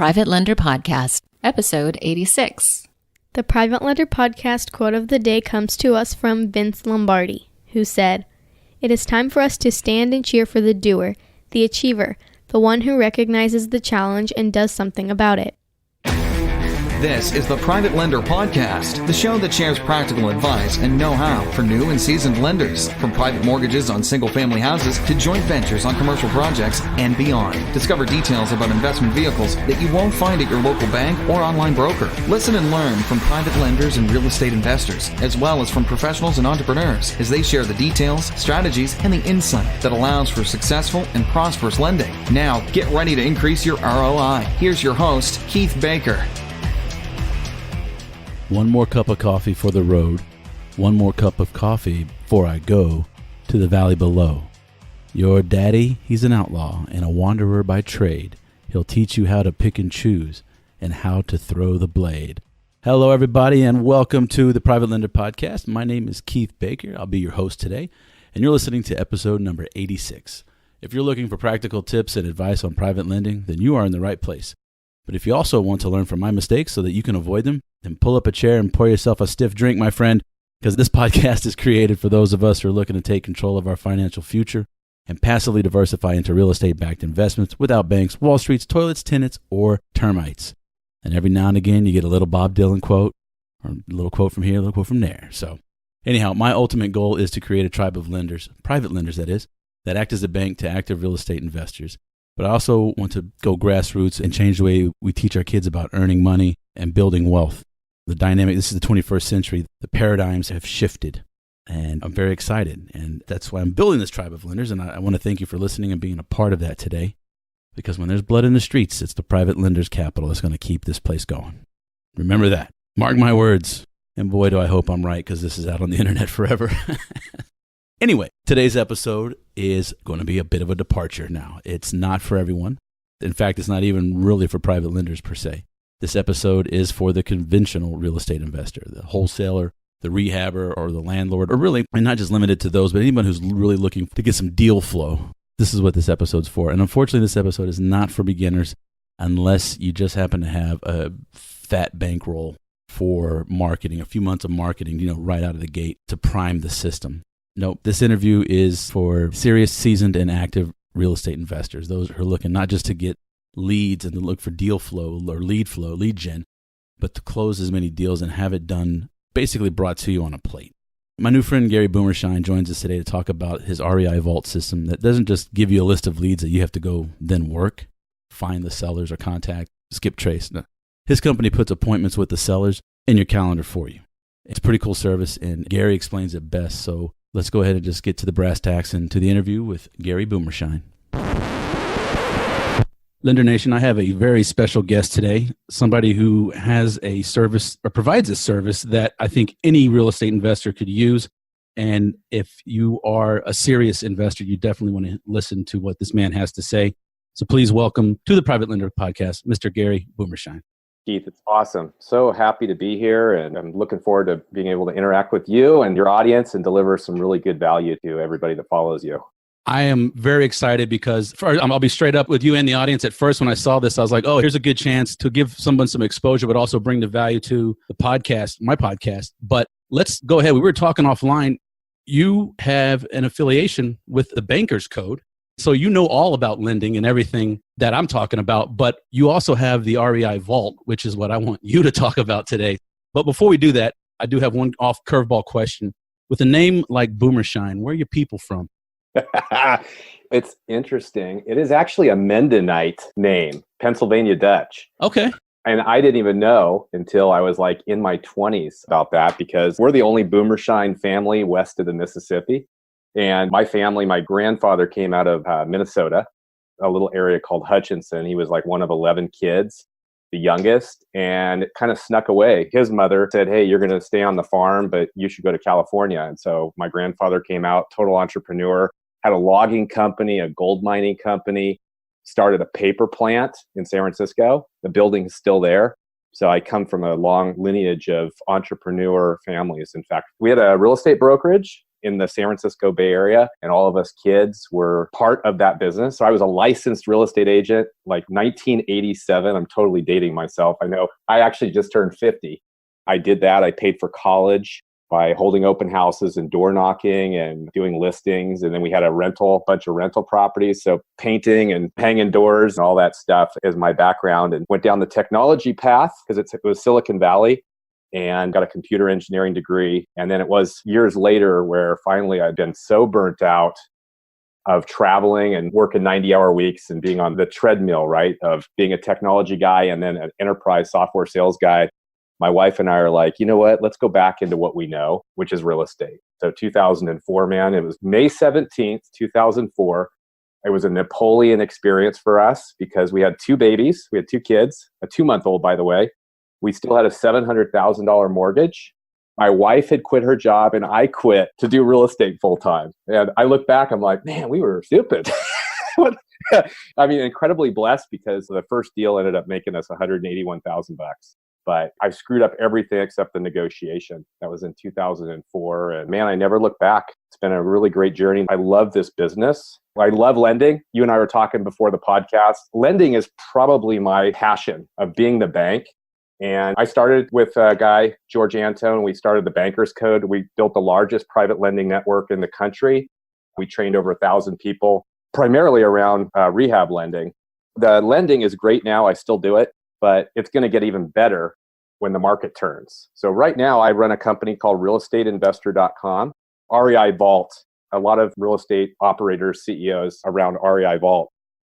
Private Lender Podcast, episode 86. The Private Lender Podcast quote of the day comes to us from Vince Lombardi, who said, "It is time for us to stand and cheer for the doer, the achiever, the one who recognizes the challenge and does something about it." This is the Private Lender Podcast, the show that shares practical advice and know-how for new and seasoned lenders. From private mortgages on single-family houses to joint ventures on commercial projects and beyond. Discover details about investment vehicles that you won't find at your local bank or online broker. Listen and learn from private lenders and real estate investors, as well as from professionals and entrepreneurs, as they share the details, strategies, and the insight that allows for successful and prosperous lending. Now, get ready to increase your ROI. Here's your host, Keith Baker. One more cup of coffee for the road. One more cup of coffee before I go to the valley below. Your daddy, he's an outlaw and a wanderer by trade. He'll teach you how to pick and choose and how to throw the blade. Hello, everybody, and welcome to the Private Lender Podcast. My name is Keith Baker. I'll be your host today, and you're listening to episode number 86. If you're looking for practical tips and advice on private lending, then you are in the right place. But if you also want to learn from my mistakes so that you can avoid them, then pull up a chair and pour yourself a stiff drink, my friend, because this podcast is created for those of us who are looking to take control of our financial future and passively diversify into real estate-backed investments without banks, Wall Streets, toilets, tenants, or termites. And every now and again, you get a little Bob Dylan quote, or a little quote from here, a little quote from there. So anyhow, my ultimate goal is to create a tribe of lenders, private lenders that is, that act as a bank to active real estate investors. But I also want to go grassroots and change the way we teach our kids about earning money and building wealth. The dynamic, this is the 21st century, the paradigms have shifted, and I'm very excited. And that's why I'm building this tribe of lenders, and I want to thank you for listening and being a part of that today, because when there's blood in the streets, it's the private lenders' capital that's going to keep this place going. Remember that. Mark my words. And boy, do I hope I'm right, because this is out on the internet forever. Anyway, today's episode is going to be a bit of a departure now. It's not for everyone. In fact, it's not even really for private lenders per se. This episode is for the conventional real estate investor, the wholesaler, the rehabber, or the landlord, or really, and not just limited to those, but anyone who's really looking to get some deal flow. This is what this episode's for. And unfortunately, this episode is not for beginners unless you just happen to have a fat bankroll for marketing, a few months of marketing, right out of the gate to prime the system. Nope, this interview is for serious, seasoned, and active real estate investors, those who are looking not just to get leads and to look for deal flow or lead flow, lead gen, but to close as many deals and have it done, basically brought to you on a plate. My new friend Gary Boomershine joins us today to talk about his REIvault system that doesn't just give you a list of leads that you have to go then work, find the sellers or contact, skip trace. No. His company puts appointments with the sellers in your calendar for you. It's a pretty cool service, and Gary explains it best, so let's go ahead and just get to the brass tacks and to the interview with Gary Boomershine. Lender Nation, I have a very special guest today, somebody who has a service or provides a service that I think any real estate investor could use. And if you are a serious investor, you definitely want to listen to what this man has to say. So please welcome to the Private Lender Podcast, Mr. Gary Boomershine. Keith, it's awesome. So happy to be here, and I'm looking forward to being able to interact with you and your audience and deliver some really good value to everybody that follows you. I am very excited because I'll be straight up with you and the audience. At first, when I saw this, I was like, oh, here's a good chance to give someone some exposure, but also bring the value to the podcast, my podcast. But let's go ahead. We were talking offline. You have an affiliation with the Bankers Code. So you know all about lending and everything that I'm talking about, but you also have the REIvault, which is what I want you to talk about today. But before we do that, I do have one off curveball question. With a name like Boomershine, where are your people from? It's interesting. It is actually a Mennonite name, Pennsylvania Dutch. Okay. And I didn't even know until I was like in my 20s about that, because we're the only Boomershine family west of the Mississippi. And my family, my grandfather came out of Minnesota, a little area called Hutchinson. He was like one of 11 kids, the youngest, and it kind of snuck away. His mother said, hey, you're going to stay on the farm, but you should go to California. And so my grandfather came out, total entrepreneur, had a logging company, a gold mining company, started a paper plant in San Francisco. The building is still there. So I come from a long lineage of entrepreneur families. In fact, we had a real estate brokerage in the San Francisco Bay Area, and all of us kids were part of that business. So I was a licensed real estate agent, like 1987. I'm totally dating myself. I know I actually just turned 50. I did that. I paid for college by holding open houses and door knocking and doing listings. And then we had a bunch of rental properties. So painting and hanging doors and all that stuff is my background, and went down the technology path because it was Silicon Valley, and got a computer engineering degree. And then it was years later where finally I'd been so burnt out of traveling and working 90-hour weeks and being on the treadmill, right, of being a technology guy and then an enterprise software sales guy. My wife and I are like, you know what, let's go back into what we know, which is real estate. So 2004, man, it was May 17th, 2004. It was a Napoleon experience for us because we had 2 babies. We had 2 kids, a 2-month-old, by the way. We still had a $700,000 mortgage. My wife had quit her job and I quit to do real estate full time. And I look back, I'm like, man, we were stupid. I mean, incredibly blessed because the first deal ended up making us $181,000. But I screwed up everything except the negotiation. That was in 2004. And man, I never looked back. It's been a really great journey. I love this business. I love lending. You and I were talking before the podcast. Lending is probably my passion of being the bank. And I started with a guy, George Antone. We started the Bankers Code. We built the largest private lending network in the country. We trained over 1,000 people, primarily around rehab lending. The lending is great now. I still do it, but it's going to get even better when the market turns. So right now I run a company called realestateinvestor.com, REIvault, a lot of real estate operators, CEOs around REIvault.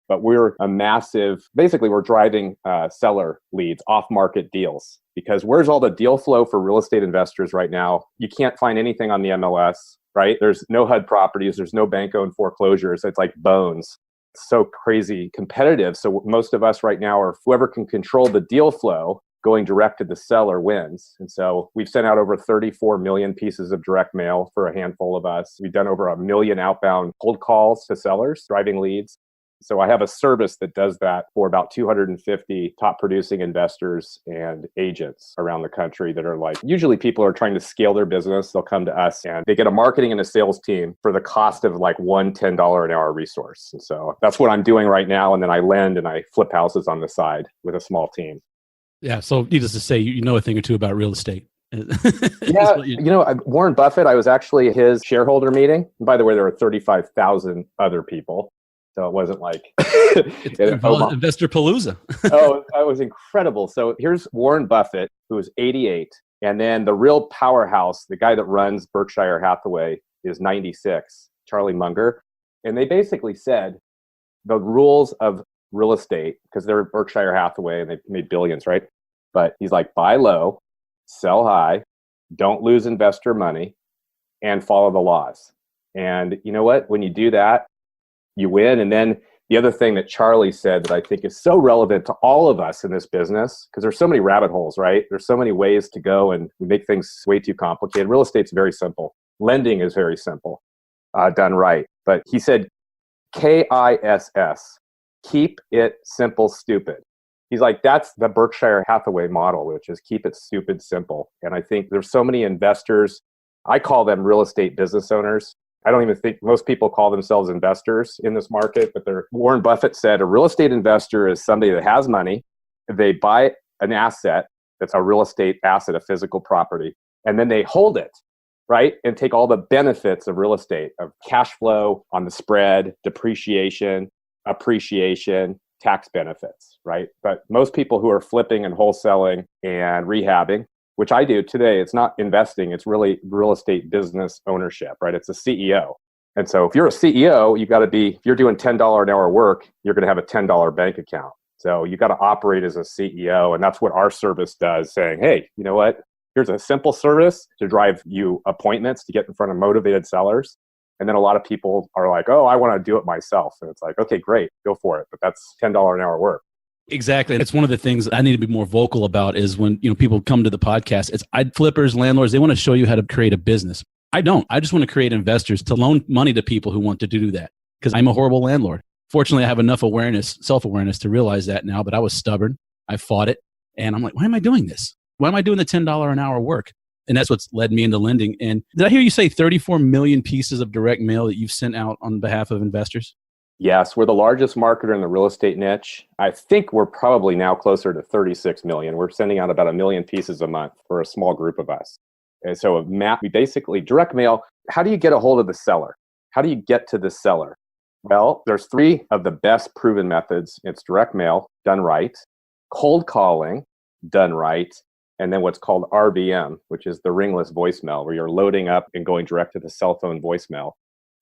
But we're a massive, basically we're driving seller leads, off-market deals. Because where's all the deal flow for real estate investors right now? You can't find anything on the MLS, right? There's no HUD properties, there's no bank-owned foreclosures. It's like bones. It's so crazy competitive. So most of us right now are whoever can control the deal flow going direct to the seller wins. And so we've sent out over 34 million pieces of direct mail for a handful of us. We've done over 1 million outbound cold calls to sellers, driving leads. So I have a service that does that for about 250 top producing investors and agents around the country that are like, usually people are trying to scale their business. They'll come to us and they get a marketing and a sales team for the cost of like one $10 an hour resource. And so that's what I'm doing right now. And then I lend and I flip houses on the side with a small team. Yeah. So needless to say, you know a thing or two about real estate. Yeah. Warren Buffett, I was actually at his shareholder meeting. And by the way, there were 35,000 other people. So it wasn't like Investor Palooza. Oh, that was incredible. So here's Warren Buffett, who is 88. And then the real powerhouse, the guy that runs Berkshire Hathaway, is 96, Charlie Munger. And they basically said the rules of real estate, because they're Berkshire Hathaway and they've made billions, right? But he's like, buy low, sell high, don't lose investor money, and follow the laws. And you know what? When you do that, you win. And then the other thing that Charlie said that I think is so relevant to all of us in this business, because there's so many rabbit holes, right? There's so many ways to go and we make things way too complicated. Real estate's very simple. Lending is very simple, done right. But he said, KISS, keep it simple, stupid. He's like, that's the Berkshire Hathaway model, which is keep it stupid, simple. And I think there's so many investors, I call them real estate business owners. I don't even think most people call themselves investors in this market, but Warren Buffett said a real estate investor is somebody that has money. They buy an asset that's a real estate asset, a physical property, and then they hold it, right? And take all the benefits of real estate, of cash flow on the spread, depreciation, appreciation, tax benefits, right? But most people who are flipping and wholesaling and rehabbing, which I do today, it's not investing, it's really real estate business ownership, right? It's a CEO. And so if you're a CEO, if you're doing $10 an hour work, you're going to have a $10 bank account. So you got to operate as a CEO. And that's what our service does, saying, hey, you know what? Here's a simple service to drive you appointments to get in front of motivated sellers. And then a lot of people are like, oh, I want to do it myself. And it's like, okay, great, go for it. But that's $10 an hour work. Exactly. It's one of the things I need to be more vocal about is when people come to the podcast, it's flippers, landlords, they want to show you how to create a business. I don't. I just want to create investors to loan money to people who want to do that because I'm a horrible landlord. Fortunately, I have enough self-awareness to realize that now, but I was stubborn. I fought it. And I'm like, why am I doing this? Why am I doing the $10 an hour work? And that's what's led me into lending. And did I hear you say 34 million pieces of direct mail that you've sent out on behalf of investors? Yes, we're the largest marketer in the real estate niche. I think we're probably now closer to 36 million. We're sending out about 1 million pieces a month for a small group of us. And so we basically direct mail. How do you get a hold of the seller? How do you get to the seller? Well, there's 3 of the best proven methods. It's direct mail, done right, cold calling, done right, and then what's called RBM, which is the ringless voicemail, where you're loading up and going direct to the cell phone voicemail,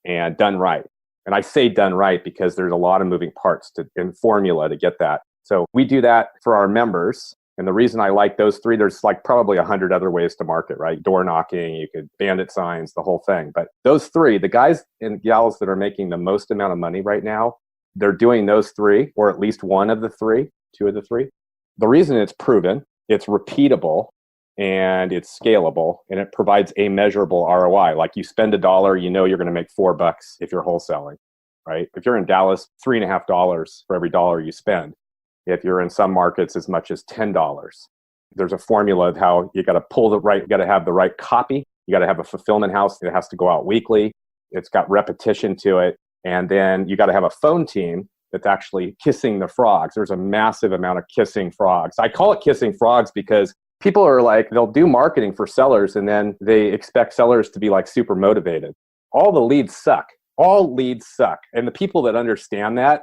and done right. And I say done right because there's a lot of moving parts in formula to get that. So we do that for our members. And the reason I like those 3, there's like probably 100 other ways to market, right? Door knocking, you could bandit signs, the whole thing. But those 3, the guys and gals that are making the most amount of money right now, they're doing those 3, or at least one of the 3, 2 of the 3. The reason it's proven, it's repeatable, and it's scalable, and it provides a measurable ROI. Like you spend $1, you know you're going to make $4 if you're wholesaling, right? If you're in Dallas, $3.50 for every dollar you spend. If you're in some markets, as much as $10. There's a formula of how you got to you got to have the right copy. You got to have a fulfillment house that has to go out weekly. It's got repetition to it. And then you got to have a phone team that's actually kissing the frogs. There's a massive amount of kissing frogs. I call it kissing frogs because people are like, they'll do marketing for sellers and then they expect sellers to be like super motivated. All the leads suck. All leads suck. And the people that understand that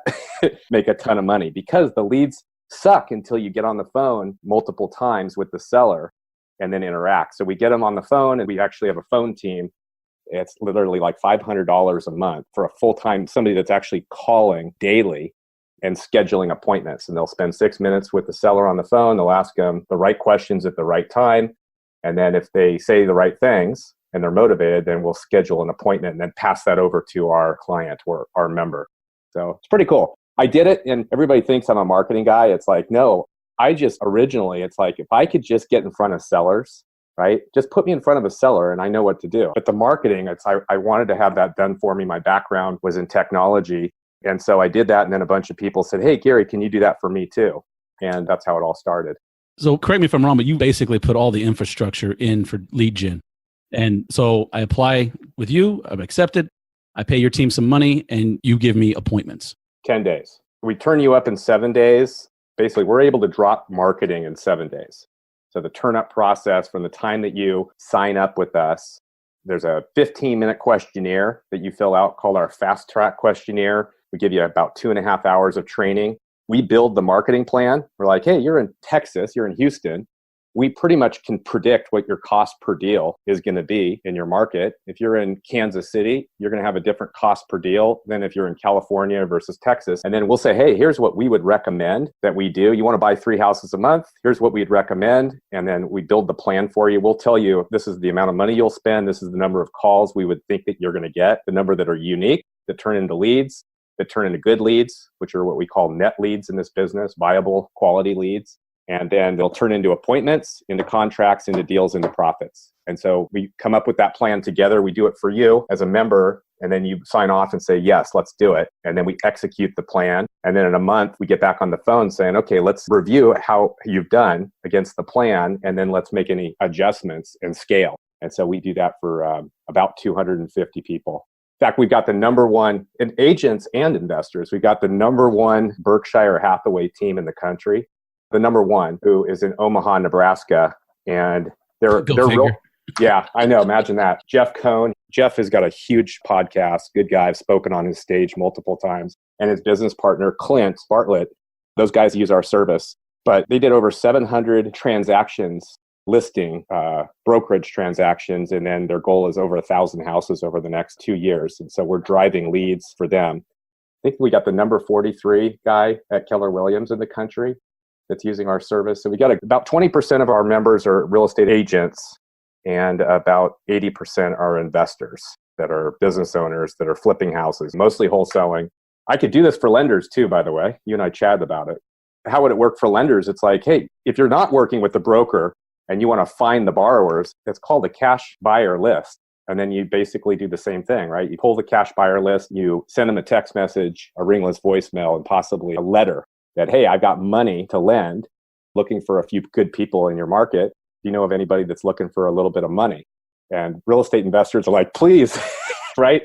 make a ton of money because the leads suck until you get on the phone multiple times with the seller and then interact. So we get them on the phone and we actually have a phone team. It's literally like $500 a month for a full-time, somebody that's actually calling daily and scheduling appointments. And they'll spend 6 minutes with the seller on the phone. They'll ask them the right questions at the right time. And then if they say the right things, and they're motivated, then we'll schedule an appointment and then pass that over to our client or our member. So it's pretty cool. I did it and everybody thinks I'm a marketing guy. It's like, no, it's like, if I could just get in front of sellers, right? Just put me in front of a seller and I know what to do. But the marketing, I wanted to have that done for me. My background was in technology. And so I did that. And then a bunch of people said, hey, Gary, can you do that for me too? And that's how it all started. So correct me if I'm wrong, but you basically put all the infrastructure in for lead gen. And so I apply with you, I'm accepted, I pay your team some money, and you give me appointments. 10 days. We turn you up in 7 days. Basically, we're able to drop marketing in 7 days. So the turn up process from the time that you sign up with us, there's a 15-minute questionnaire that you fill out called our fast track questionnaire. We give you about 2.5 hours of training. We build the marketing plan. We're like, hey, you're in Texas, you're in Houston. We pretty much can predict what your cost per deal is going to be in your market. If you're in Kansas City, you're going to have a different cost per deal than if you're in California versus Texas. And then we'll say, hey, here's what we would recommend that we do. You want to buy 3 houses a month? Here's what we'd recommend. And then we build the plan for you. We'll tell you, this is the amount of money you'll spend. This is the number of calls we would think that you're going to get, the number that are unique, that turn into leads, that turn into good leads, which are what we call net leads in this business, viable quality leads. And then they'll turn into appointments, into contracts, into deals, into profits. And so we come up with that plan together. We do it for you as a member. And then you sign off and say, yes, let's do it. And then we execute the plan. And then in a month, we get back on the phone saying, okay, let's review how you've done against the plan. And then let's make any adjustments and scale. And so we do that for about 250 people. In fact, we've got the number one in agents and investors. We've got the number one Berkshire Hathaway team in the country. The number one, who is in Omaha, Nebraska, and they're real. Yeah, I know. Imagine that. Jeff Cohn. Jeff has got a huge podcast. Good guy. I've spoken on his stage multiple times. And his business partner, Clint Bartlett. Those guys use our service. But they did over 700 transactions, listing brokerage transactions, and then their goal is over 1,000 houses over the next 2 years. And so we're driving leads for them. I think we got the number 43 guy at Keller Williams in the country that's using our service. So we got about 20% of our members are real estate agents and about 80% are investors that are business owners that are flipping houses, mostly wholesaling. I could do this for lenders too, by the way. You and I chatted about it. How would it work for lenders? It's like, hey, if you're not working with the broker and you want to find the borrowers, it's called a cash buyer list. And then you basically do the same thing, right? You pull the cash buyer list, you send them a text message, a ringless voicemail, and possibly a letter that, hey, I've got money to lend, looking for a few good people in your market. Do you know of anybody that's looking for a little bit of money? And real estate investors are like, please, right?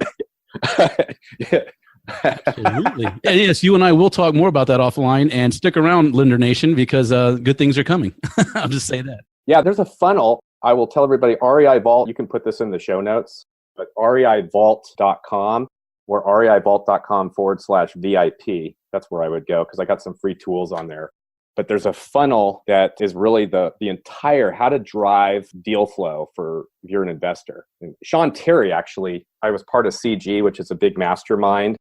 Absolutely. Yes, you and I will talk more about that offline, and stick around, Lender Nation, because good things are coming. I'll just say that. Yeah, there's a funnel. I will tell everybody, REIvault, you can put this in the show notes, but REIvault.com or REIvault.com/VIP. That's where I would go because I got some free tools on there. But there's a funnel that is really the entire how to drive deal flow for if you're an investor. And Sean Terry, actually, I was part of CG, which is a big mastermind.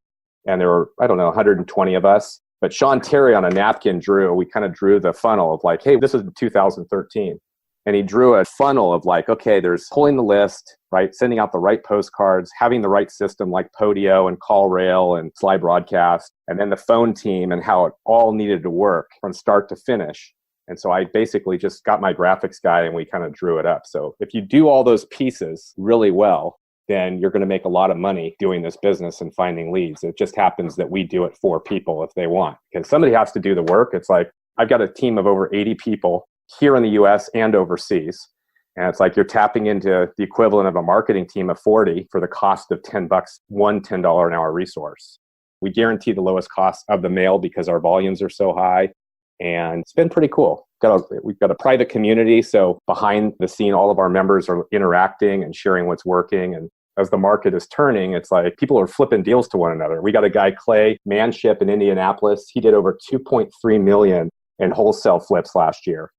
And there were, 120 of us. But Sean Terry on a napkin we kind of drew the funnel of like, hey, this is 2013. And he drew a funnel of like, okay, there's pulling the list, right? Sending out the right postcards, having the right system like Podio and CallRail and Slide Broadcast, and then the phone team and how it all needed to work from start to finish. And so I basically just got my graphics guy and we kind of drew it up. So if you do all those pieces really well, then you're going to make a lot of money doing this business and finding leads. It just happens that we do it for people if they want, because somebody has to do the work. It's like, I've got a team of over 80 people here in the US and overseas. And it's like you're tapping into the equivalent of a marketing team of 40 for the cost of $10, one $10 an hour resource. We guarantee the lowest cost of the mail because our volumes are so high. And it's been pretty cool. We've got a private community. So behind the scene, all of our members are interacting and sharing what's working. And as the market is turning, it's like people are flipping deals to one another. We got a guy, Clay Manship in Indianapolis. He did over 2.3 million in wholesale flips last year.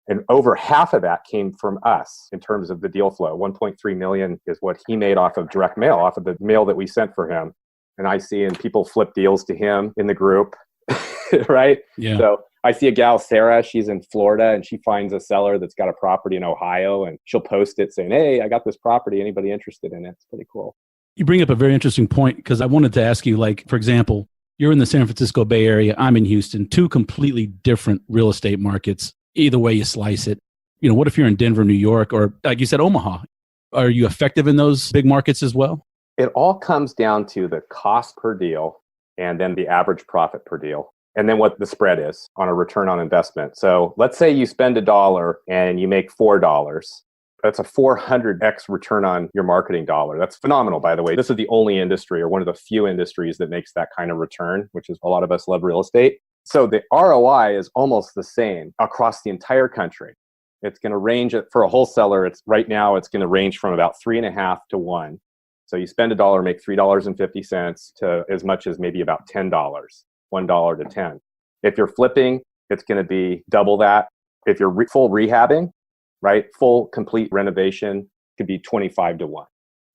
And over half of that came from us in terms of the deal flow. 1.3 million is what he made off of direct mail, off of the mail that we sent for him. And I see, and people flip deals to him in the group, right? Yeah. So I see a gal, Sarah, she's in Florida, and she finds a seller that's got a property in Ohio, and she'll post it saying, hey, I got this property. Anybody interested in it? It's pretty cool. You bring up a very interesting point, because I wanted to ask you, like, for example, you're in the San Francisco Bay Area, I'm in Houston, two completely different real estate markets. Either way you slice it. What if you're in Denver, New York, or like you said, Omaha? Are you effective in those big markets as well? It all comes down to the cost per deal and then the average profit per deal. And then what the spread is on a return on investment. So let's say you spend $1 and you make $4. That's a 400x return on your marketing dollar. That's phenomenal, by the way. This is the only industry or one of the few industries that makes that kind of return, which is a lot of us love real estate. So the ROI is almost the same across the entire country. It's going to range for a wholesaler. Right now it's going to range from about 3.5 to 1. So you spend $1, make $3.50 to as much as maybe about $10, $1 to 10. If you're flipping, it's going to be double that. If you're full rehabbing, right, full complete renovation, could be 25 to 1.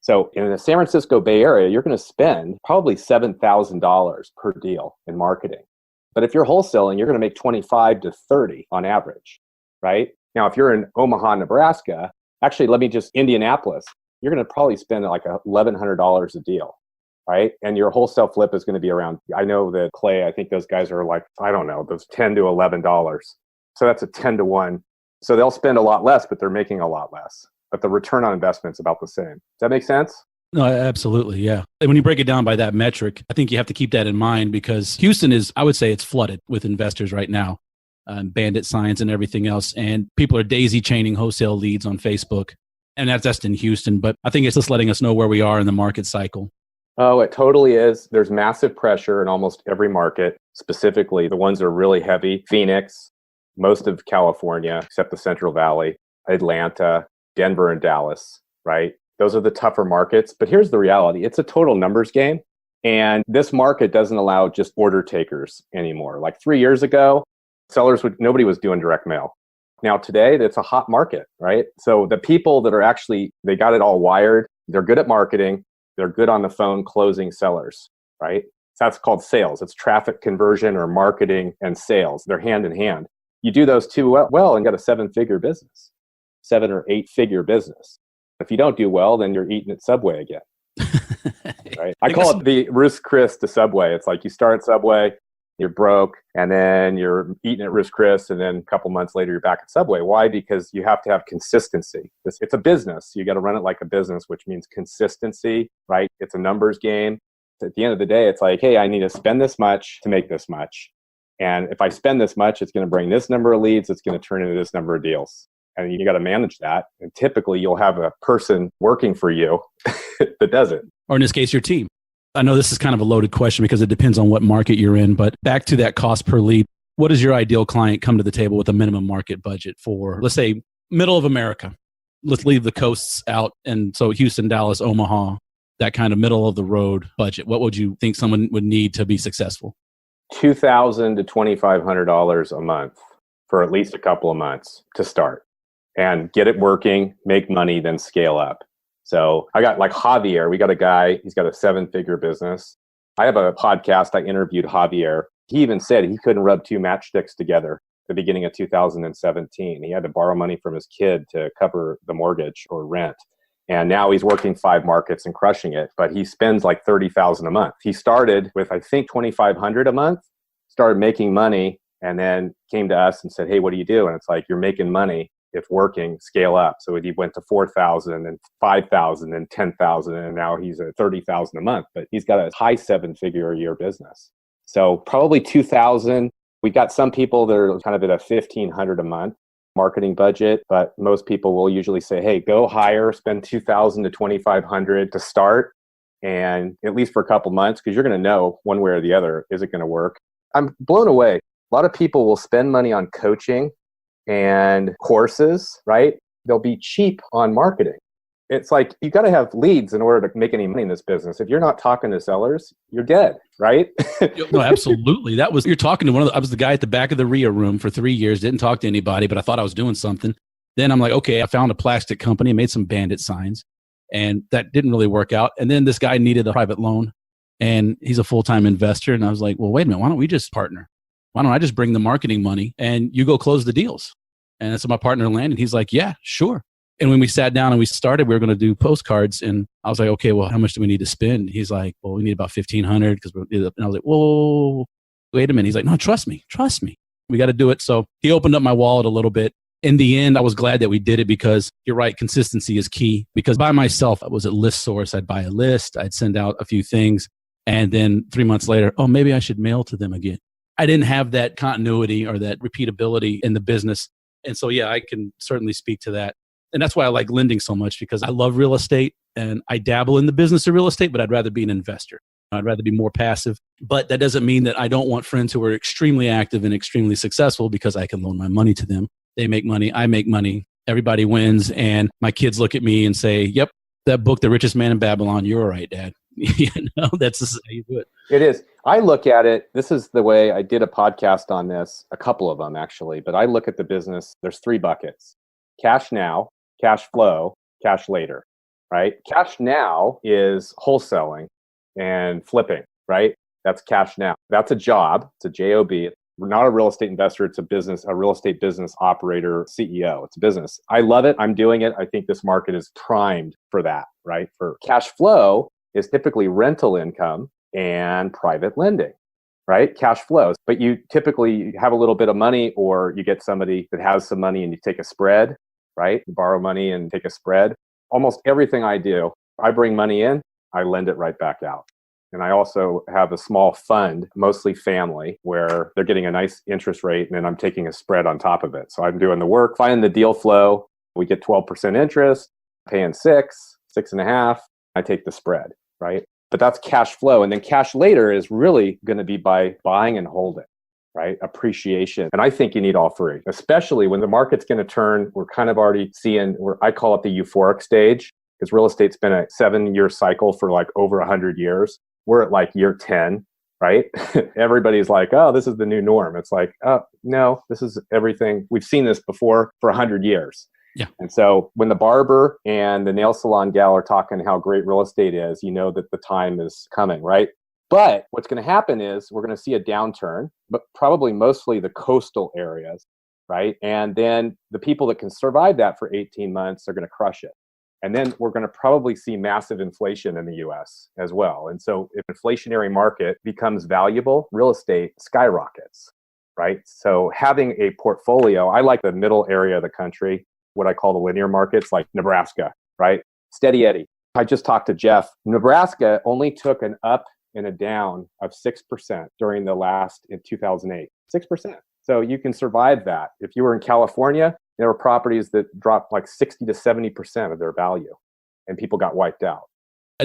So in the San Francisco Bay Area, you're going to spend probably $7,000 per deal in marketing. But if you're wholesaling, you're going to make 25 to 30 on average, right? Now, if you're in Omaha, Nebraska, actually, Indianapolis, you're going to probably spend like $1,100 a deal, right? And your wholesale flip is going to be around, I know that Clay, I think those guys are like, those $10 to $11. So that's a 10 to 1. So they'll spend a lot less, but they're making a lot less. But the return on investment is about the same. Does that make sense? No, absolutely. Yeah. And when you break it down by that metric, I think you have to keep that in mind, because Houston I would say it's flooded with investors right now, bandit signs and everything else. And people are daisy chaining wholesale leads on Facebook. And that's just in Houston. But I think it's just letting us know where we are in the market cycle. Oh, it totally is. There's massive pressure in almost every market, specifically the ones that are really heavy. Phoenix, most of California, except the Central Valley, Atlanta, Denver, and Dallas, right? Those are the tougher markets. But here's the reality. It's a total numbers game. And this market doesn't allow just order takers anymore. Like 3 years ago, nobody was doing direct mail. Now today, it's a hot market, right? So the people that are they got it all wired. They're good at marketing. They're good on the phone closing sellers, right? So that's called sales. It's traffic conversion or marketing and sales. They're hand in hand. You do those two well and got a 7-figure business, 7 or 8-figure business. If you don't do well, then you're eating at Subway again, right? I call it the Ruth's Chris to Subway. It's like you start at Subway, you're broke, and then you're eating at Ruth's Chris, and then a couple months later, you're back at Subway. Why? Because you have to have consistency. It's a business. You got to run it like a business, which means consistency, right? It's a numbers game. At the end of the day, it's like, hey, I need to spend this much to make this much. And if I spend this much, it's going to bring this number of leads. It's going to turn into this number of deals. And you got to manage that. And typically you'll have a person working for you that does it. Or in this case, your team. I know this is kind of a loaded question because it depends on what market you're in, but back to that cost per lead, what does your ideal client come to the table with a minimum market budget for, let's say, middle of America? Let's leave the coasts out. And so Houston, Dallas, Omaha, that kind of middle of the road budget. What would you think someone would need to be successful? $2,000 to $2,500 a month for at least a couple of months to start and get it working, make money, then scale up. So I got like Javier, we got a guy, he's got a 7-figure business. I have a podcast, I interviewed Javier. He even said he couldn't rub 2 matchsticks together at the beginning of 2017. He had to borrow money from his kid to cover the mortgage or rent. And now he's working 5 markets and crushing it, but he spends like $30,000 a month. He started with, I think, $2,500 a month, started making money, and then came to us and said, hey, what do you do? And it's like, you're making money. It's working, scale up. So he went to 4,000 and 5,000 and 10,000, and now he's at 30,000 a month, but he's got a high 7-figure a year business. So probably 2,000. We got some people that are kind of at a 1,500 a month marketing budget, but most people will usually say, hey, go higher, spend 2,000 to 2,500 to start, and at least for a couple months, because you're going to know one way or the other, is it going to work? I'm blown away. A lot of people will spend money on coaching and courses, right? They'll be cheap on marketing. It's like, you got to have leads in order to make any money in this business. If you're not talking to sellers, you're dead, right? No, absolutely. You're talking to I was the guy at the back of the REIA room for 3 years, didn't talk to anybody, but I thought I was doing something. Then I'm like, okay, I found a plastic company, made some bandit signs, and that didn't really work out. And then this guy needed a private loan, and he's a full-time investor. And I was like, well, wait a minute, why don't we just partner? Why don't I just bring the marketing money and you go close the deals? And so my partner landed. He's like, yeah, sure. And when we sat down and we started, we were going to do postcards. And I was like, okay, well, how much do we need to spend? He's like, well, we need about 1,500 because and I was like, whoa, wait a minute. He's like, no, trust me. We got to do it. So he opened up my wallet a little bit. In the end, I was glad that we did it because you're right, consistency is key. Because by myself, I was at list source. I'd buy a list. I'd send out a few things. And then 3 months later, oh, maybe I should mail to them again. I didn't have that continuity or that repeatability in the business. And so, yeah, I can certainly speak to that. And that's why I like lending so much, because I love real estate and I dabble in the business of real estate, but I'd rather be an investor. I'd rather be more passive. But that doesn't mean that I don't want friends who are extremely active and extremely successful, because I can loan my money to them. They make money. I make money. Everybody wins. And my kids look at me and say, yep, that book, The Richest Man in Babylon, you're right, Dad. That's just how you do it. It is. I look at it, this is the way I did a podcast on this, a couple of them actually, but I look at the business, there's 3 buckets: cash now, cash flow, cash later, right? Cash now is wholesaling and flipping, right? That's cash now. That's a job. It's a job. We're not a real estate investor. It's a business, a real estate business operator, CEO. It's a business. I love it. I'm doing it. I think this market is primed for that, right? For cash flow is typically rental income and private lending, right? Cash flows. But you typically have a little bit of money, or you get somebody that has some money and you take a spread, right? You borrow money and take a spread. Almost everything I do, I bring money in, I lend it right back out. And I also have a small fund, mostly family, where they're getting a nice interest rate and then I'm taking a spread on top of it. So I'm doing the work, finding the deal flow. We get 12% interest, paying 6.5. I take the spread, right? But that's cash flow. And then cash later is really going to be by buying and holding, right? Appreciation. And I think you need all 3, especially when the market's going to turn. We're kind of already seeing, I call it the euphoric stage, because real estate's been a 7-year cycle for like over 100 years. We're at like year 10, right? Everybody's like, oh, this is the new norm. It's like, oh, no, this is everything. We've seen this before for 100 years. Yeah. And so when the barber and the nail salon gal are talking how great real estate is, you know that the time is coming, right? But what's going to happen is we're going to see a downturn, but probably mostly the coastal areas, right? And then the people that can survive that for 18 months are going to crush it. And then we're going to probably see massive inflation in the US as well. And so if inflationary market becomes valuable, real estate skyrockets, right? So having a portfolio, I like the middle area of the country, what I call the linear markets, like Nebraska, right? Steady Eddie. I just talked to Jeff. Nebraska only took an up and a down of 6% during the last, in 2008, 6%. So you can survive that. If you were in California, There were properties that dropped like 60 to 70% of their value, and people got wiped out.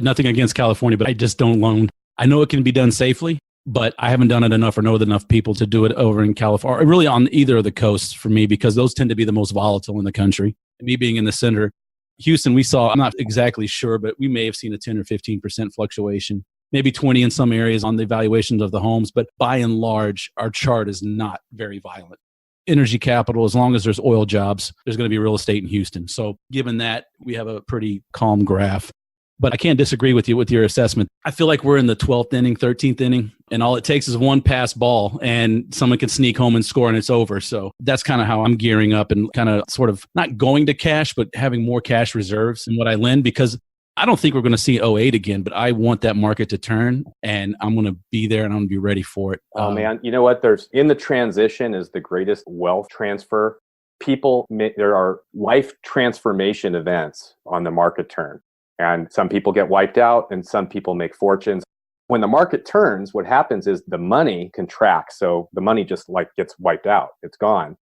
Nothing against California, but I just don't loan. I know it can be done safely, but I haven't done it enough or know enough people to do it over in California, or really on either of the coasts for me, because those tend to be the most volatile in the country. Me being in the center, Houston, we saw, I'm not exactly sure, but we may have seen a 10 or 15% fluctuation, maybe 20 in some areas on the valuations of the homes. But by and large, our chart is not very violent. Energy capital, as long as there's oil jobs, there's going to be real estate in Houston. So given that, we have a pretty calm graph. But I can't disagree with you with your assessment. I feel like we're in the 12th inning, 13th inning, and all it takes is one pass ball and someone can sneak home and score and it's over. So that's kind of how I'm gearing up and kind of sort of not going to cash, but having more cash reserves in what I lend, because I don't think we're going to see '08 again, but I want that market to turn and I'm going to be there and I'm going to be ready for it. Oh man, you know what? There's in the transition is the greatest wealth transfer. There are life transformation events on the market turn. And some people get wiped out and some people make fortunes. When the market turns, what happens is the money contracts. So the money just like gets wiped out. It's gone.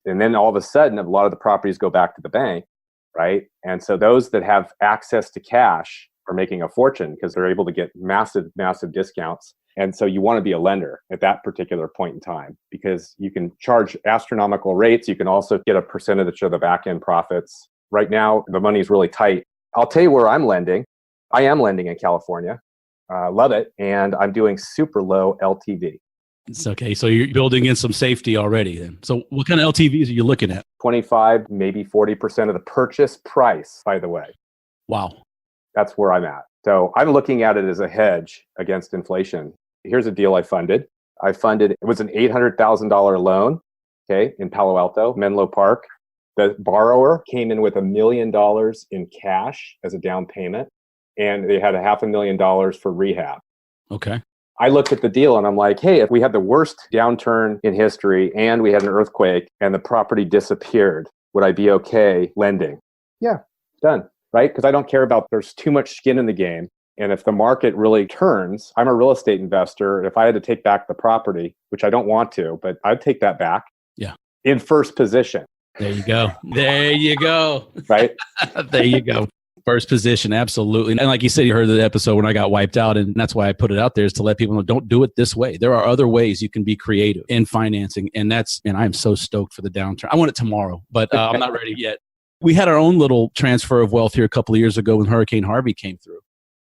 And then all of a sudden, a lot of the properties go back to the bank, right? And so those that have access to cash are making a fortune because they're able to get massive, massive discounts. And so you want to be a lender at that particular point in time because you can charge astronomical rates. You can also get a percentage of the back end profits. Right now, the money is really tight. I'll tell you where I'm lending. I am lending in California. Love it. And I'm doing super low LTV. It's okay. So you're building in some safety already then. So what kind of LTVs are you looking at? 25, maybe 40% of the purchase price, by the way. Wow. That's where I'm at. So I'm looking at it as a hedge against inflation. Here's a deal I funded. It was an $800,000 loan, okay, in Palo Alto, Menlo Park. The borrower came in with $1 million in cash as a down payment, and they had $500,000 for rehab. Okay. I looked at the deal and I'm like, hey, if we had the worst downturn in history and we had an earthquake and the property disappeared, would I be okay lending? Yeah, done, right? Because I don't care about there's too much skin in the game. And if the market really turns, I'm a real estate investor. If I had to take back the property, which I don't want to, but I'd take that back. Yeah. In first position. There you go. There you go. Right? There you go. First position. Absolutely. And like you said, you heard the episode when I got wiped out. And that's why I put it out there is to let people know, don't do it this way. There are other ways you can be creative in financing. And I'm so stoked for the downturn. I want it tomorrow, but I'm not ready yet. We had our own little transfer of wealth here a couple of years ago when Hurricane Harvey came through.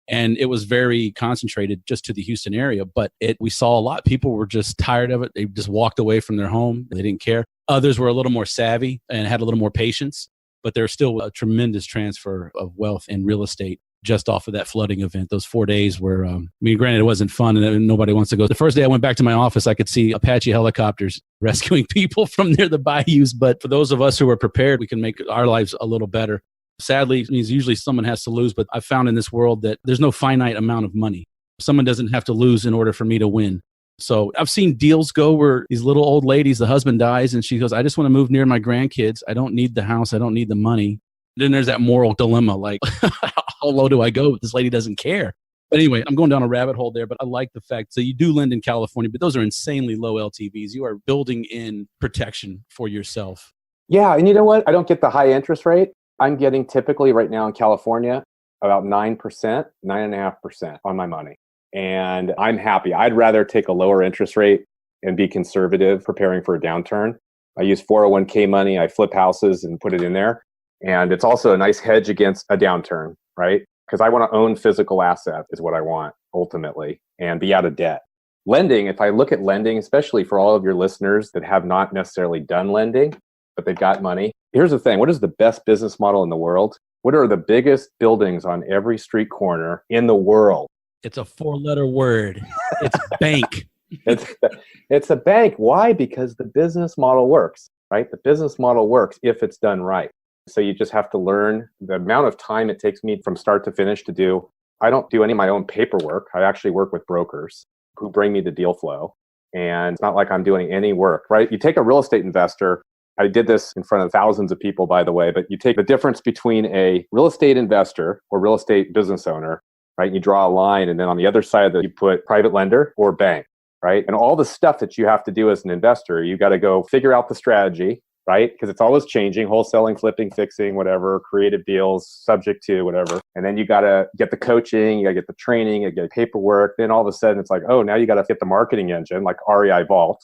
And it was very concentrated just to the Houston area. But we saw a lot. People were just tired of it. They just walked away from their home. They didn't care. Others were a little more savvy and had a little more patience. But there's still a tremendous transfer of wealth in real estate just off of that flooding event. Those 4 days where, granted, it wasn't fun and nobody wants to go. The first day I went back to my office, I could see Apache helicopters rescuing people from near the bayous. But for those of us who are prepared, we can make our lives a little better. Sadly, it means usually someone has to lose, but I've found in this world that there's no finite amount of money. Someone doesn't have to lose in order for me to win. So I've seen deals go where these little old ladies, the husband dies and she goes, I just want to move near my grandkids. I don't need the house. I don't need the money. Then there's that moral dilemma, like, how low do I go? This lady doesn't care. But anyway, I'm going down a rabbit hole there, but I like the fact. So you do lend in California, but those are insanely low LTVs. You are building in protection for yourself. Yeah. And you know what? I don't get the high interest rate. I'm getting typically right now in California about 9%, 9.5% on my money. And I'm happy. I'd rather take a lower interest rate and be conservative preparing for a downturn. I use 401k money. I flip houses and put it in there. And it's also a nice hedge against a downturn, right? Because I want to own physical assets is what I want ultimately and be out of debt. Lending, if I look at lending, especially for all of your listeners that have not necessarily done lending, but they've got money. Here's the thing. What is the best business model in the world? What are the biggest buildings on every street corner in the world? It's a 4-letter word. It's bank. It's a bank. Why? Because the business model works, right? The business model works if it's done right. So you just have to learn the amount of time it takes me from start to finish to do. I don't do any of my own paperwork. I actually work with brokers who bring me the deal flow. And it's not like I'm doing any work, right? You take a real estate investor. I did this in front of thousands of people, by the way, but you take the difference between a real estate investor or real estate business owner, right? You draw a line, and then on the other side of that, you put private lender or bank, right? And all the stuff that you have to do as an investor, you got to go figure out the strategy, right? Because it's always changing, wholesaling, flipping, fixing, whatever, creative deals, subject to whatever. And then you got to get the coaching, you got to get the training, you got to get paperwork. Then all of a sudden it's like, oh, now you got to get the marketing engine like REIvault,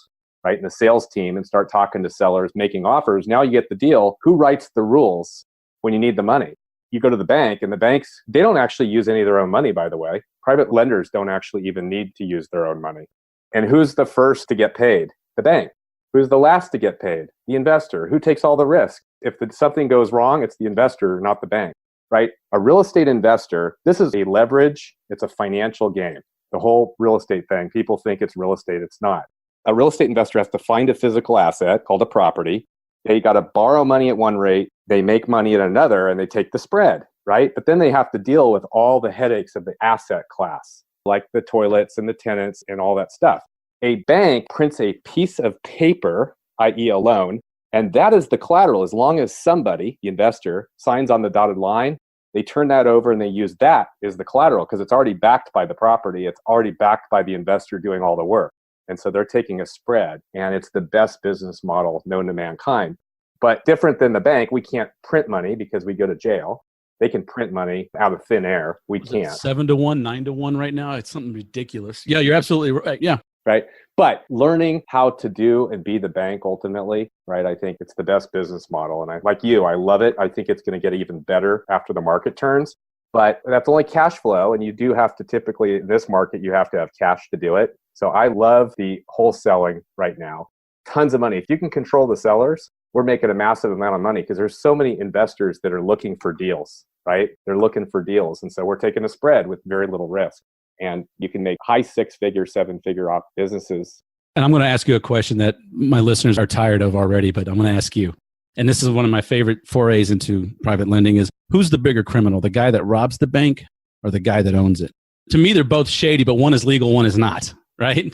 right? And the sales team and start talking to sellers, making offers. Now you get the deal. Who writes the rules when you need the money? You go to the bank, and the banks, they don't actually use any of their own money, by the way. Private lenders don't actually even need to use their own money. And who's the first to get paid? The bank. Who's the last to get paid? The investor. Who takes all the risk? If something goes wrong, it's the investor, not the bank, right? A real estate investor, this is a leverage. It's a financial game. The whole real estate thing, people think it's real estate. It's not. A real estate investor has to find a physical asset called a property. They got to borrow money at one rate. They make money at another, and they take the spread, right? But then they have to deal with all the headaches of the asset class, like the toilets and the tenants and all that stuff. A bank prints a piece of paper, i.e. a loan, and that is the collateral. As long as somebody, the investor, signs on the dotted line, they turn that over and they use that as the collateral because it's already backed by the property. It's already backed by the investor doing all the work. And so they're taking a spread, and it's the best business model known to mankind. But different than the bank, we can't print money because we go to jail. They can print money out of thin air. We can't. 7-1, 9-1 right now. It's something ridiculous. Yeah, you're absolutely right. Yeah. Right. But learning how to do and be the bank ultimately, right? I think it's the best business model. And like you, I love it. I think it's going to get even better after the market turns. But that's only cash flow. And you do have to typically, in this market, you have to have cash to do it. So I love the wholesaling right now. Tons of money. If you can control the sellers, we're making a massive amount of money because there's so many investors that are looking for deals, right? They're looking for deals. And so we're taking a spread with very little risk. And you can make high 6-figure, 7-figure businesses. And I'm going to ask you a question that my listeners are tired of already, but I'm going to ask you. And this is one of my favorite forays into private lending is who's the bigger criminal, the guy that robs the bank or the guy that owns it? To me, they're both shady, but one is legal, one is not, right?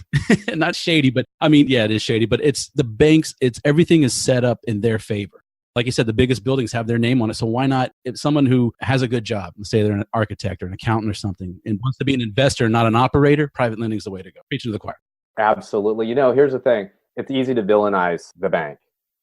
Not shady, but I mean, yeah, it is shady, but it's the banks, everything is set up in their favor. Like you said, the biggest buildings have their name on it. So why not, if someone who has a good job, let's say they're an architect or an accountant or something, and wants to be an investor, not an operator, private lending is the way to go. Preaching to the choir. Absolutely. You know, here's the thing. It's easy to villainize the bank,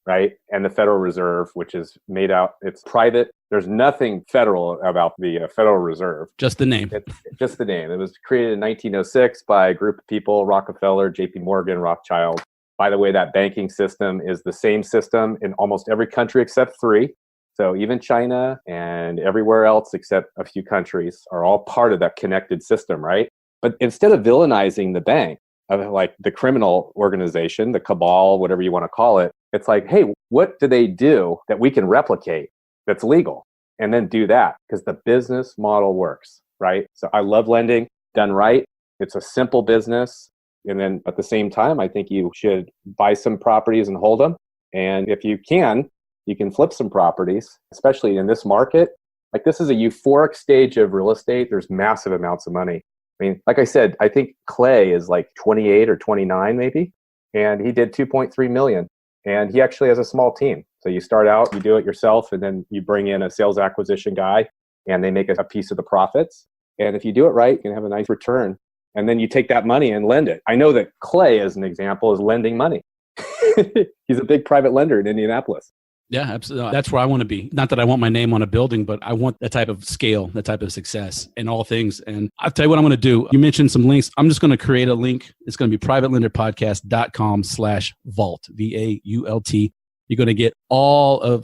right? And the Federal Reserve, which is made out, it's private. There's nothing federal about the Federal Reserve. Just the name. It's just the name. It was created in 1906 by a group of people, Rockefeller, JP Morgan, Rothschild. By the way, that banking system is the same system in almost every country except 3. So even China and everywhere else except a few countries are all part of that connected system, right? But instead of villainizing the bank, of like the criminal organization, the cabal, whatever you want to call it, it's like, hey, what do they do that we can replicate that's legal? And then do that because the business model works, right? So I love lending done right. It's a simple business. And then at the same time, I think you should buy some properties and hold them. And if you can flip some properties, especially in this market. Like this is a euphoric stage of real estate. There's massive amounts of money. I mean, like I said, I think Clay is like 28 or 29 maybe. And he did 2.3 million. And he actually has a small team. So you start out, you do it yourself, and then you bring in a sales acquisition guy and they make a piece of the profits. And if you do it right, you can have a nice return. And then you take that money and lend it. I know that Clay, as an example, is lending money. He's a big private lender in Indianapolis. Yeah, absolutely. That's where I want to be. Not that I want my name on a building, but I want that type of scale, that type of success in all things. And I'll tell you what I'm going to do. You mentioned some links. I'm just going to create a link. It's going to be privatelenderpodcast.com/vault, VAULT. You're going to get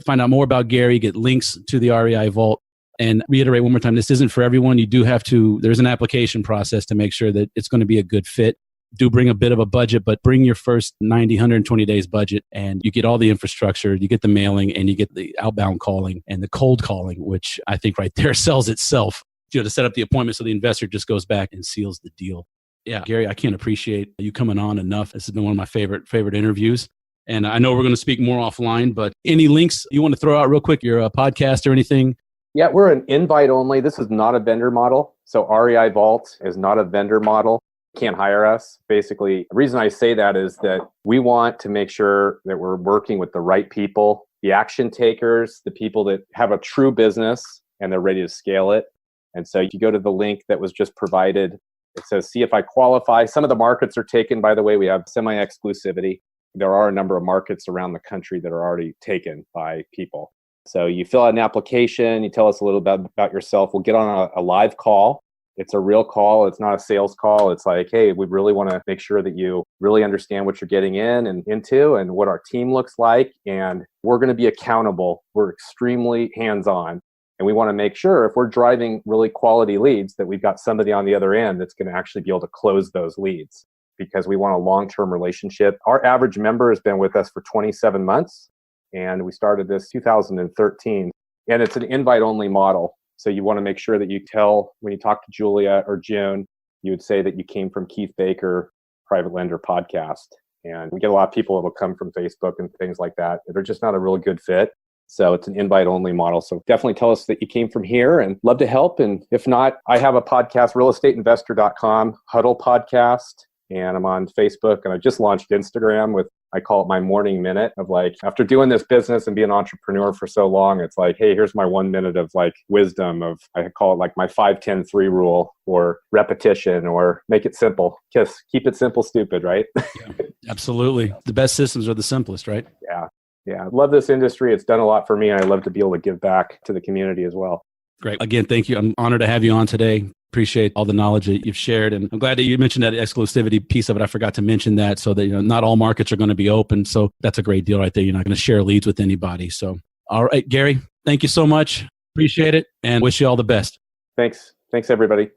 find out more about Gary, get links to the REIvault. And reiterate one more time, this isn't for everyone. You do have to, there's an application process to make sure that it's going to be a good fit. Do bring a bit of a budget, but bring your first 90, 120 days budget and you get all the infrastructure, you get the mailing and you get the outbound calling and the cold calling, which I think right there sells itself, to set up the appointment so the investor just goes back and seals the deal. Yeah, Gary, I can't appreciate you coming on enough. This has been one of my favorite interviews. And I know we're going to speak more offline, but any links you want to throw out real quick, your podcast or anything? Yeah, we're an invite only. This is not a vendor model. So REIvault is not a vendor model. Can't hire us. Basically, the reason I say that is that we want to make sure that we're working with the right people, the action takers, the people that have a true business and they're ready to scale it. And so if you go to the link that was just provided, it says, see if I qualify. Some of the markets are taken, by the way. We have semi-exclusivity. there are a number of markets around the country that are already taken by people. So you fill out an application, you tell us a little bit about yourself. We'll get on a live call. It's a real call. It's not a sales call. It's like, hey, we really want to make sure that you really understand what you're getting in and into and what our team looks like. And we're going to be accountable. We're extremely hands-on. And we want to make sure if we're driving really quality leads that we've got somebody on the other end that's going to actually be able to close those leads, because we want a long-term relationship. Our average member has been with us for 27 months. And we started this 2013. And it's an invite-only model. So you want to make sure that you tell, when you talk to Julia or June, you would say that you came from Keith Baker, Private Lender Podcast. And we get a lot of people that will come from Facebook and things like that. They're just not a real good fit. So it's an invite-only model. So definitely tell us that you came from here and love to help. And if not, I have a podcast, realestateinvestor.com, Huddle Podcast. And I'm on Facebook. And I just launched Instagram with, I call it my morning minute of like, after doing this business and being an entrepreneur for so long, it's like, hey, here's my 1 minute of like wisdom of, I call it like my 5-10-3 rule, or repetition, or make it simple. Just keep it simple, stupid, right? Yeah, absolutely. The best systems are the simplest, right? Yeah. I love this industry. It's done a lot for me. And I love to be able to give back to the community as well. Great. Again, thank you. I'm honored to have you on today. Appreciate all the knowledge that you've shared. And I'm glad that you mentioned that exclusivity piece of it. I forgot to mention that, so that, not all markets are going to be open. So that's a great deal right there. You're not going to share leads with anybody. So, all right, Gary, thank you so much. Appreciate it and wish you all the best. Thanks, everybody.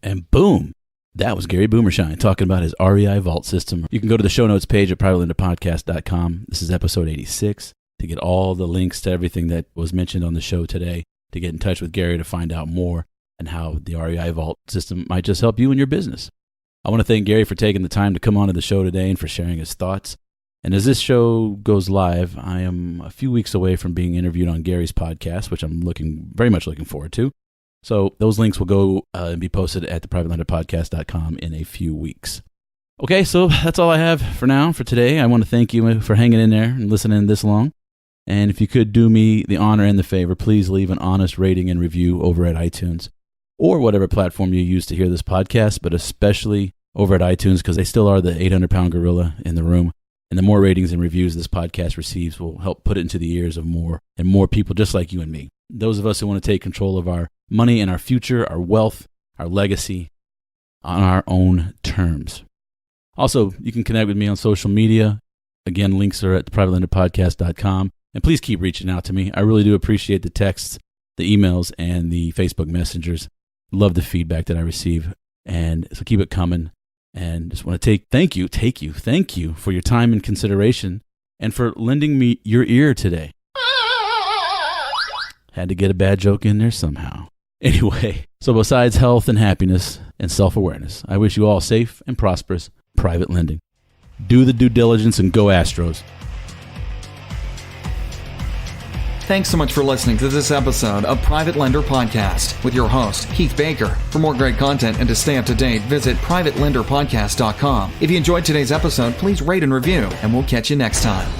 And boom, that was Gary Boomershine talking about his REIvault system. You can go to the show notes page at privatelenderpodcast.com. This is episode 86 to get all the links to everything that was mentioned on the show today, to get in touch with Gary to find out more and how the REIvault system might just help you in your business. I want to thank Gary for taking the time to come onto the show today and for sharing his thoughts. And as this show goes live, I am a few weeks away from being interviewed on Gary's podcast, which I'm very much looking forward to. So those links will go and be posted at theprivatelenderpodcast.com in a few weeks. Okay, so that's all I have for now for today. I want to thank you for hanging in there and listening this long. And if you could do me the honor and the favor, please leave an honest rating and review over at iTunes or whatever platform you use to hear this podcast, but especially over at iTunes, because they still are the 800-pound gorilla in the room. And the more ratings and reviews this podcast receives will help put it into the ears of more and more people just like you and me. Those of us who want to take control of our money and our future, our wealth, our legacy on our own terms. Also, you can connect with me on social media. Again, links are at theprivatelenderpodcast.com. And please keep reaching out to me. I really do appreciate the texts, the emails, and the Facebook messengers. Love the feedback that I receive. And so keep it coming. And just want to thank you for your time and consideration and for lending me your ear today. Had to get a bad joke in there somehow. Anyway, so besides health and happiness and self-awareness, I wish you all safe and prosperous private lending. Do the due diligence and go Astros. Thanks so much for listening to this episode of Private Lender Podcast with your host, Keith Baker. For more great content and to stay up to date, visit privatelenderpodcast.com. If you enjoyed today's episode, please rate and review, and we'll catch you next time.